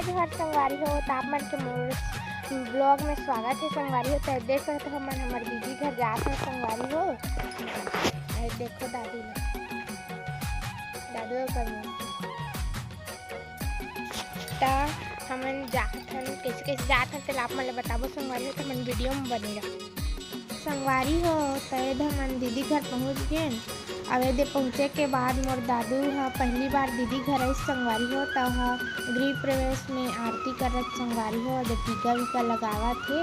जोहार संगवारी हो तो आप मन के मोर ब्लॉग में स्वागत है संगवारी हो। तो देख सकते हो मन हमारे दीदी घर जाते हैं संगवारी हो। देखो दादी कर हमन जाथन कैसे कैसे जाथन तो आप मन बताबो संगवारी हो। तो मन वीडियो में बनेगा संगवारी हो। तो मन दीदी घर पहुँच गए। अब दे पहुँचे के बाद मोर दादू पहली बार दीदी घर आई संगवारी हो। तो गृह प्रवेश में आरती करत संगवारी हो। टीका वीका लगावा थे।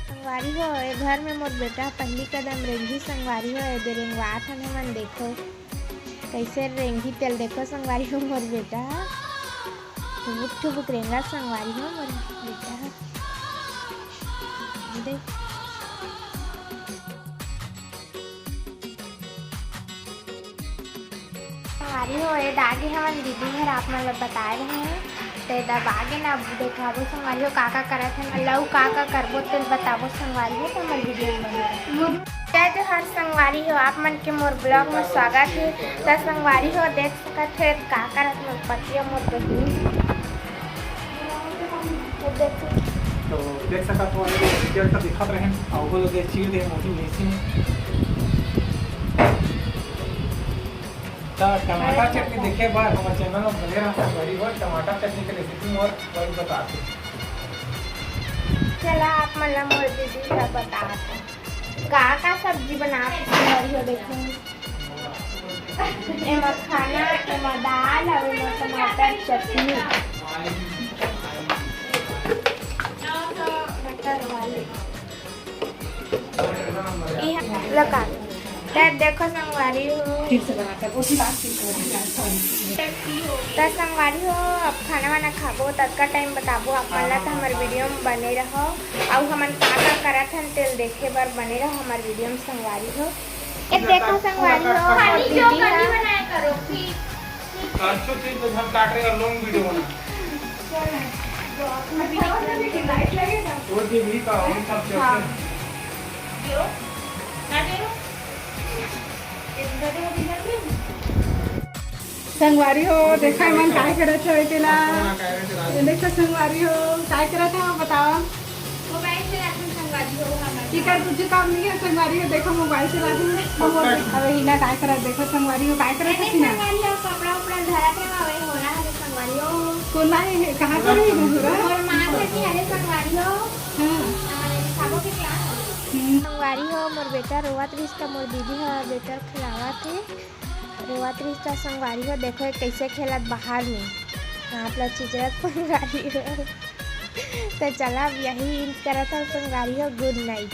संगवारी हो ए घर में मोर बेटा पहली कदम रेंगी संगवारी हो। दे रेंगवात हन हमन देखो कैसे रेंगी तेल देखो संगवारी हो। मोर बेटा ठुबुक ठुबुक रेंगा संगवारी हो मोर बेटा देख। संगवारी हो ए दागे हमन दीदी घर आप मन बताए रहे हैं। ते दबागे ना देखाबो संगवारी हो काका करत हैं लऊ काका करबो तो बताबो संगवारी हो। तो हमर वीडियो में जय जोहार संगवारी हो आप मन के मोर ब्लॉग में स्वागत है। तो संगवारी हो देख सकत है का करत मोर पतिया मोर बहिनी तो देख सकत हो वीडियो तो दिखत रहे और वो लोग चीर दे मोटी मिर्ची टमाटर चटनी देखे बार हमारे चैनल में बने रहा संगवारी हो। टमाटर चटनी की रेसिपी और वही बताते चला आप मन मोर दीदी का बताते का सब्जी बनाते संगवारी हो। देखो एमा खाना एमा दाल और एमा टमाटर चटनी लगा देखो संगवारी हो। तो संगवारी हो अब खाना वाना खाबो तब का टाइम बताबो आप मन ला। तो हमारे वीडियो में बने रहो और हमन का करत हन तेल देखे बर बने रहो हमारे वीडियो में संगवारी हो। ए देखो संगवारी हो दीदी बनाया करो अच्छा ठीक है हम काट रहे हैं लॉन्ग वीडियो बना वो टीवी का और सब चलते संगवारी हो देखा मन काय करत है तेला देखो संगवारी हो काय करत है बताओ। मोबाइल से राखन संगवारी हो हमारे टिकट कुछ काम नहीं है संगवारी हो। देखो मोबाइल से राखन अबे हिना काय करत देखो संगवारी हो काय करत है ना कपड़ा उपड़ा धरत है अबे होला है संगवारी हो। कौन है कहां पर है दूसरा और मां से हरे संगवारी हो। हां खाबो के क्या संगवारी हो मोर बेटा रोवत रिश्ता मोर दीदी है बेटा खिलावा थे रोवत रिश्ता संगवारी हो। देखो कैसे खेलत बाहर में हाथ ला चिचरत संगवारी हो। तो चला यही करत संगवारी हो। Good night.